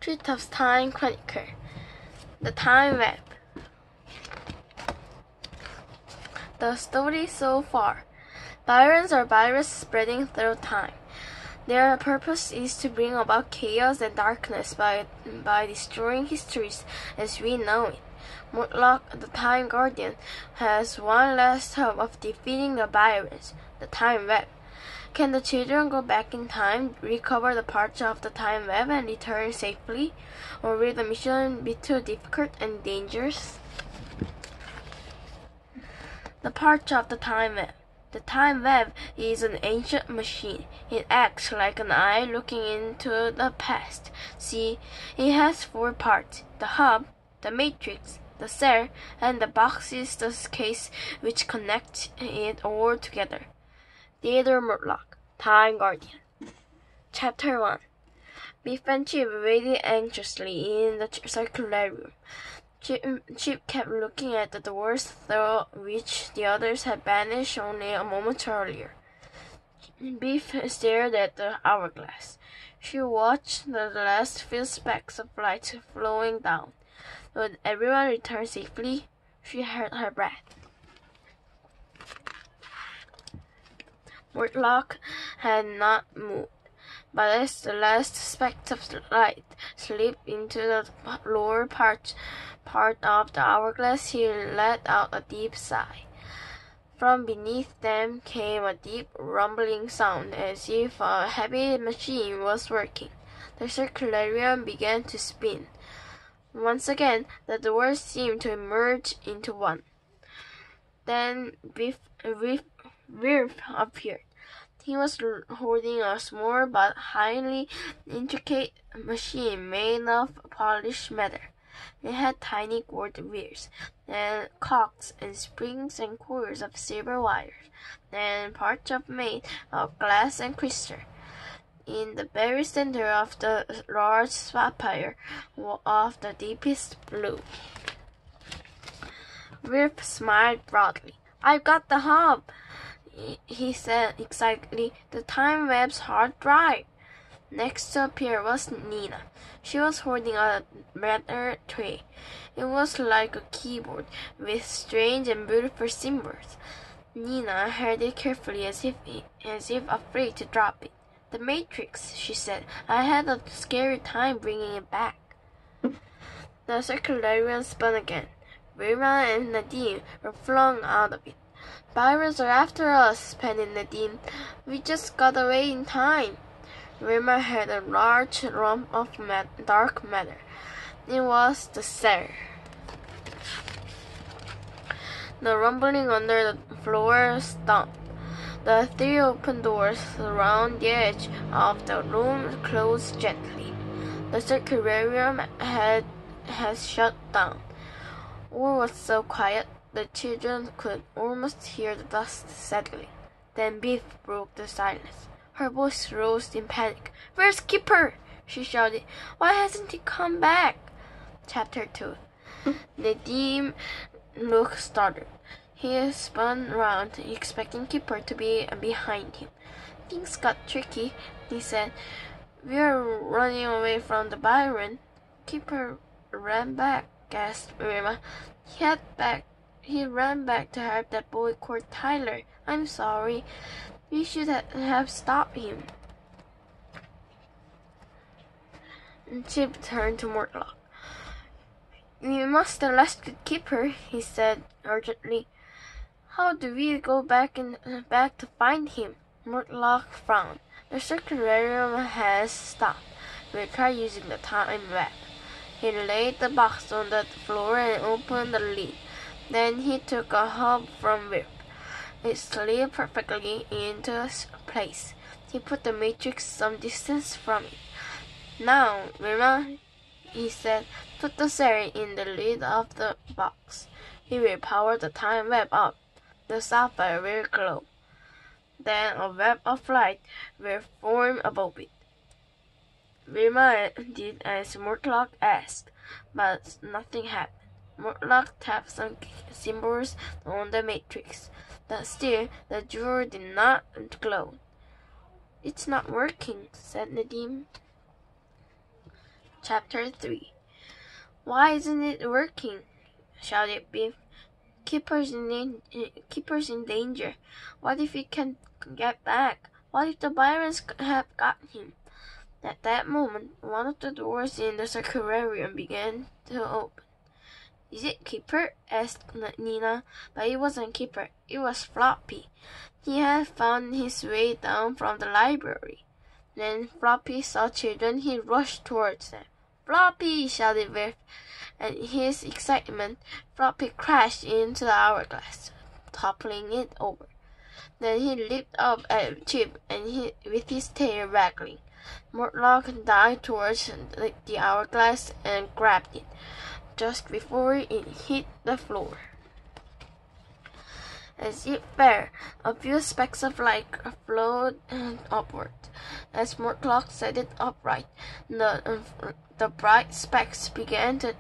Treetop's Time Chronicle. The Time Web. The story so far. Byrons are viruses spreading through time. Their purpose is to bring about chaos and darkness by destroying histories as we know it. Murloc, the Time Guardian, has one last hope of defeating the Byrons, the Time Web. Can the children go back in time, recover the parts of the Time Web, and return safely? Or will the mission be too difficult and dangerous? The parts of the Time Web. The Time Web is an ancient machine. It acts like an eye looking into the past. See, it has 4 parts: the hub, the matrix, the cell, and the box is the case which connects it all together. Theodore Murloc, Time Guardian. Chapter 1. Biff and Chip waited anxiously in the circular room. Chip kept looking at the doors through which the others had vanished only a moment earlier. Biff stared at the hourglass. She watched the last few specks of light flowing down. Would everyone return safely? She held her breath. Murloc had not moved, but as the last speck of light slipped into the lower part of the hourglass, he let out a deep sigh. From beneath them came a deep rumbling sound, as if a heavy machine was working. The circularium began to spin. Once again, the doors seemed to merge into one. Then Wirth appeared. He was holding a small but highly intricate machine made of polished metal. It had tiny gold wheels, and cocks and springs and coils of silver wires, and parts made of glass and crystal. In the very center of the large sapphire of the deepest blue. Wirth smiled broadly. "I've got the hub," he said excitedly. "The Time Web's hard drive." Next to appear was Nina. She was holding a metal tray. It was like a keyboard with strange and beautiful symbols. Nina held it carefully as if afraid to drop it. "The Matrix," she said. "I had a scary time bringing it back." The circularium spun again. Vilma and Nadine were flung out of it. "Byrons are after us," panted Nadine. "We just got away in time." Vilma had a large lump of dark matter. It was the cell. The rumbling under the floor stopped. The 3 open doors around the edge of the room closed gently. The circularium has shut down. All was so quiet, the children could almost hear the dust settling. Then Biff broke the silence. Her voice rose in panic. "Where's Kipper?" she shouted. "Why hasn't he come back?" Chapter 2. Nadim looked startled. He spun round, expecting Kipper to be behind him. "Things got tricky," he said. "We're running away from the Byron." "Kipper ran back," gasped Irma. He ran back to help that boy called Tyler. "I'm sorry. We should have stopped him." Chip turned to Murloc. "We must have rescued Kipper," he said urgently. "How do we go back to find him?" Murloc frowned. "The circularium has stopped. We'll try using the Time Web." He laid the box on the floor and opened the lid. Then he took a hub from Wirth. It slid perfectly into place. He put the matrix some distance from it. "Now, Vilma," he said, "put the cell in the lid of the box. He will power the Time Web up. The sapphire will glow. Then a web of light will form above it." Vilma did as Murloc asked, but nothing happened. Murloc tapped some symbols on the matrix, but still the jewel did not glow. "It's not working," said Nadim. Chapter 3. Why isn't it working? Shouted Biff. Keeper's in danger. What if he can't get back? What if the Byrons have got him? At that moment, one of the doors in the aquarium began to open. Is it Keeper? Asked Nina, but it wasn't Keeper. It was Floppy. He had found his way down from the library. When Floppy saw children, he rushed towards them. Floppy! Shouted Biff. And in his excitement, Floppy crashed into the hourglass, toppling it over. Then he leaped up at Chip and with his tail waggling. Murloc dived towards the hourglass and grabbed it, just before it hit the floor. As it fell, a few specks of light flowed upward. As Murloc set it upright, the bright specks began to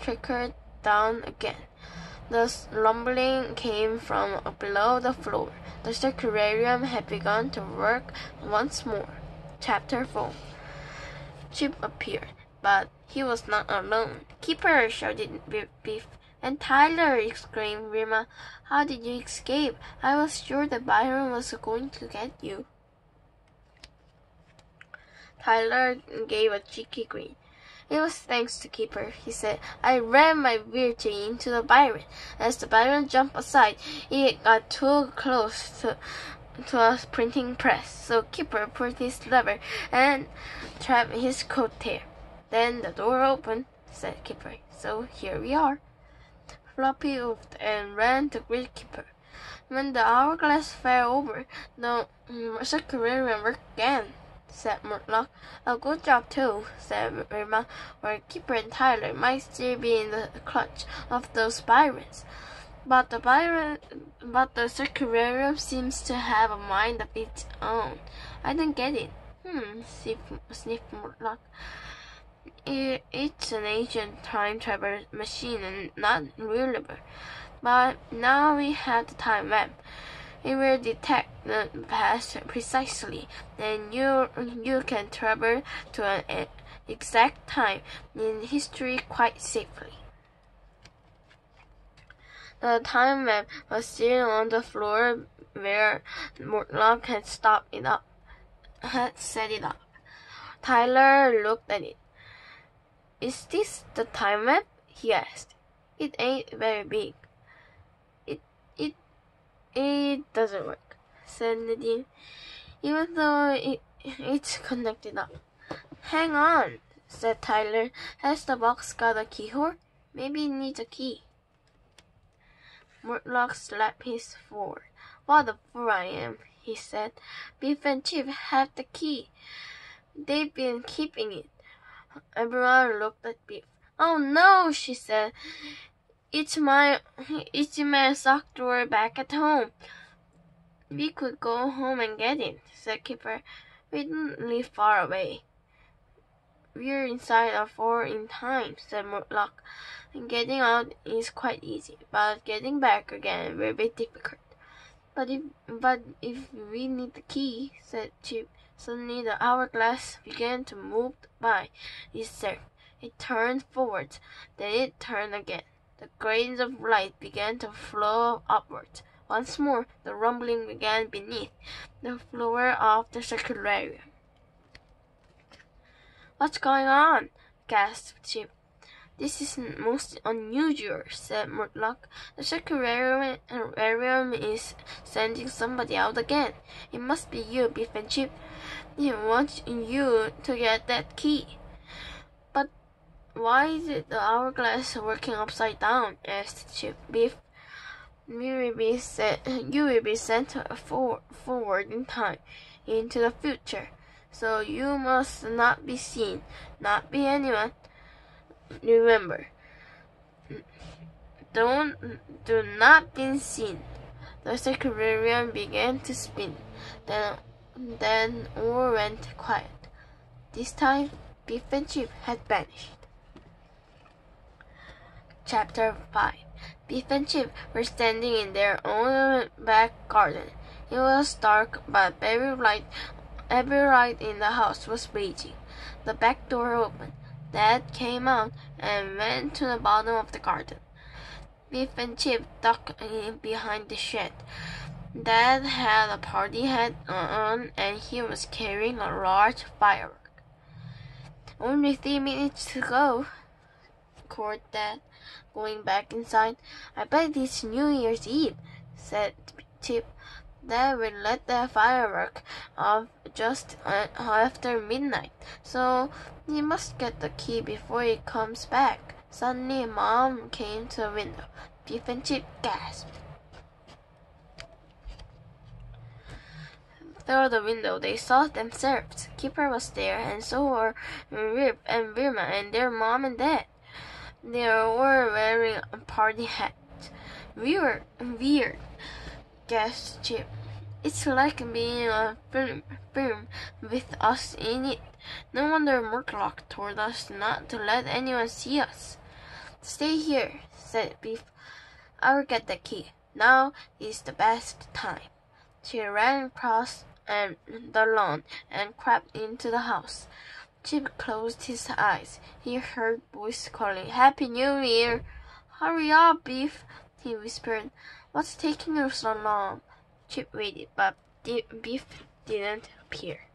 trickle down again. The rumbling came from below the floor. The aquarium had begun to work once more. Chapter 4. Chip appeared, but he was not alone. Keeper! Shouted Biff. And Tyler! Exclaimed Rima. How did you escape? I was sure that Byron was going to get you. Tyler gave a cheeky grin. It was thanks to Keeper, he said. I ran my Virtue into the Byron. As the Byron jumped aside, it got too close to a printing press, so Keeper pulled his lever and trapped his coat tail. Then the door opened, said Keeper. So here we are. Floppy oofed and ran to greet Keeper. When the hourglass fell over, the aquarium worked again, said Murloc. A good job too, said Irma, or Keeper and Tyler might still be in the clutch of those Byrons. But the aquarium seems to have a mind of its own. I don't get it. Sniffed Murloc. It's an ancient time travel machine and not reliable. But now we have the time map. It will detect the past precisely, and you can travel to an exact time in history quite safely. The time map was still on the floor where Murloc had set it up. Tyler looked at it. Is this the time map? He asked. It ain't very big. It doesn't work, said Nadine, even though it's connected up. Hang on, said Tyler. Has the box got a keyhole? Maybe it needs a key. Murloc slapped his forehead. What a fool I am, he said. Biff and Chip have the key. They've been keeping it. Everyone looked at Biff. Oh no, she said. It's in my sock drawer back at home. We could go home and get it, said Keeper. We don't live far away. We're inside a fort in time, said Murloc. Getting out is quite easy, but getting back again will be difficult. But if we need the key, said Chip. Suddenly the hourglass began to move by itself. It turned forward, then it turned again. The grains of light began to flow upwards. Once more, the rumbling began beneath the floor of the aquarium. What's going on? Gasped Chip. This is most unusual, said Murloc. The aquarium is sending somebody out again. It must be you, Biff and Chip. It wants you to get that key. But why is it the hourglass working upside down? Asked Chip. Biff, you will be sent forward in time, into the future. So you must not be seen, not be anyone. Remember, do not be seen. The aquarium began to spin. Then all went quiet. This time, Biff and Chip had vanished. Chapter 5. Biff and Chip were standing in their own back garden. It was dark, but every light in the house was blazing. The back door opened. Dad came out and went to the bottom of the garden. Biff and Chip ducked in behind the shed. Dad had a party hat on and he was carrying a large firework. "Only 3 minutes to go," called Dad, going back inside. "I bet it's New Year's Eve," said Chip. "Dad will let the firework off just after midnight, so he must get the key before he comes back." Suddenly, Mom came to the window. Biff and Chip gasped. Through the window, they saw themselves. Kipper was there, and so were Rip and Vilma and their mom and dad. They were wearing a party hats. Weird, gasped Chip. "It's like being a film with us in it. No wonder Murloc told us not to let anyone see us." "Stay here," said Biff. "I'll get the key. Now is the best time." She ran across the lawn and crept into the house. Chip closed his eyes. He heard voices calling, "Happy New Year!" "Hurry up, Biff," he whispered. "What's taking you so long?" Chip waited, but Biff didn't appear.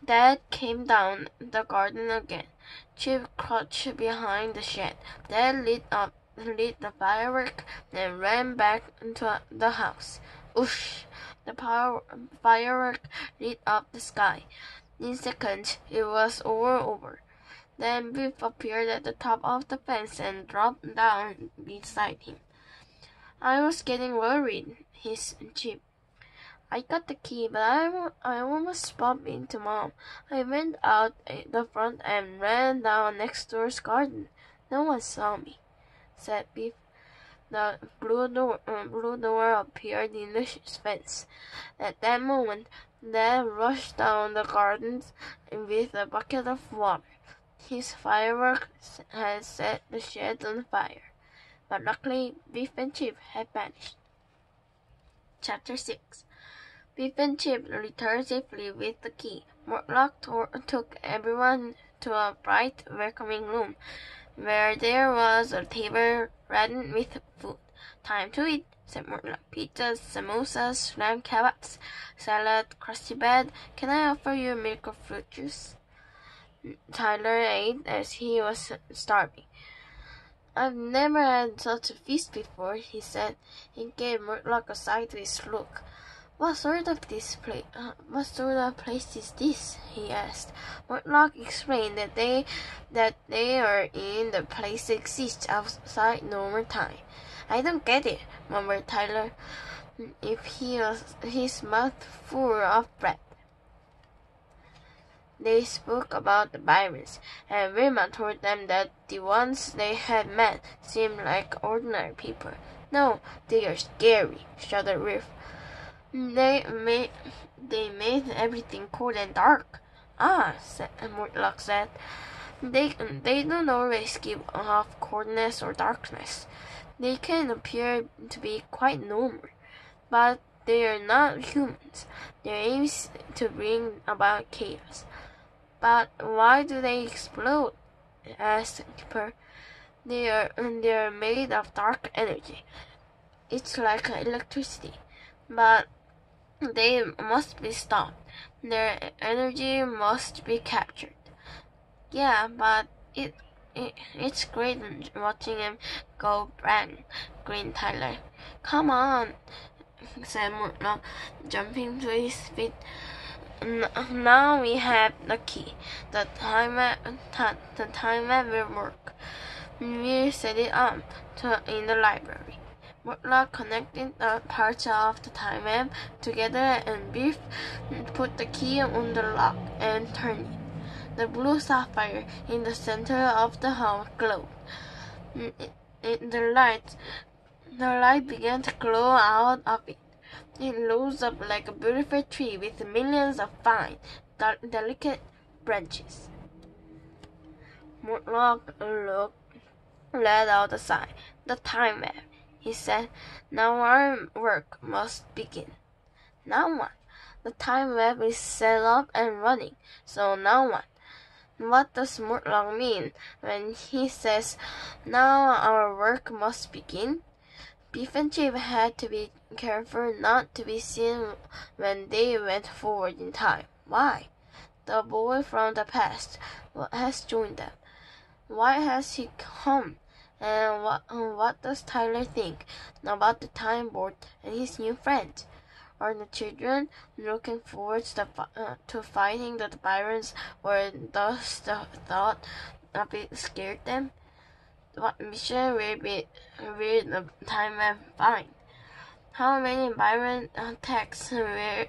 Dad came down the garden again. Chip crouched behind the shed. Dad lit the firework and ran back into the house. Whoosh! The firework lit up the sky. In seconds, it was all over. Then Biff appeared at the top of the fence and dropped down beside him. "I was getting worried," hissed Chip. "I got the key, but I almost bumped into Mom. I went out the front and ran down next door's garden. No one saw me," said Biff. The blue door appeared in the fence. At that moment, Dad rushed down the garden with a bucket of water. His fireworks had set the shed on fire, but luckily Biff and Chip had vanished. Chapter 6. Biff and Chip returned safely with the key. Murloc took everyone to a bright, welcoming room, where there was a table laden with food. "Time to eat," said Murloc. "Pizzas, samosas, lamb kebabs, salad, crusty bread. Can I offer you milk or fruit juice?" Tyler ate as he was starving. "I've never had such a feast before," he said. He gave Murloc a sideways look. What sort of place is this?" he asked. Murloc explained that they are in the place that exists outside normal time. "I don't get it," murmured Tyler, his mouth full of bread. They spoke about the Byrons, and Vilma told them that the ones they had met seemed like ordinary people. "No, they are scary," shuddered Riff. They made everything cold and dark." "Ah," Murloc said. They don't always give off coldness or darkness. They can appear to be quite normal, but they are not humans. Their aim is to bring about chaos." "But why do they explode?" asked Kipper. They are made of dark energy. It's like electricity, but they must be stopped. Their energy must be captured." "Yeah, but it's great watching him go bang," grinned Tyler. "Come on," said Murloc, jumping to his feet. "Now we have the key. The time map will work. We'll set it up in the library." Murloc connected the parts of the time map together and Biff put the key on the lock and turned it. The blue sapphire in the center of the house glowed. The light began to glow out of it. It rose up like a beautiful tree with millions of fine, delicate branches. Murloc let out a sigh. "The time map," he said. "Now our work must begin." "Now what?" "The time map is set up and running, so now what?" What does Murloc mean when he says, "Now our work must begin"? Beef and Chip had to be careful not to be seen when they went forward in time. Why? The boy from the past has joined them. Why has he come? And what does Tyler think about the Time Board and his new friends? Are the children looking forward to fighting the Byrons, or does the thought of it scare them? What mission will the Time Man find? How many Byron attacks will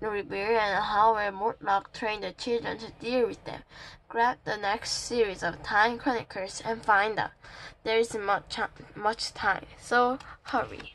reveal, and how will Murloc train the children to deal with them? Grab the next series of Time Chronicles and find out. There isn't much time, so hurry.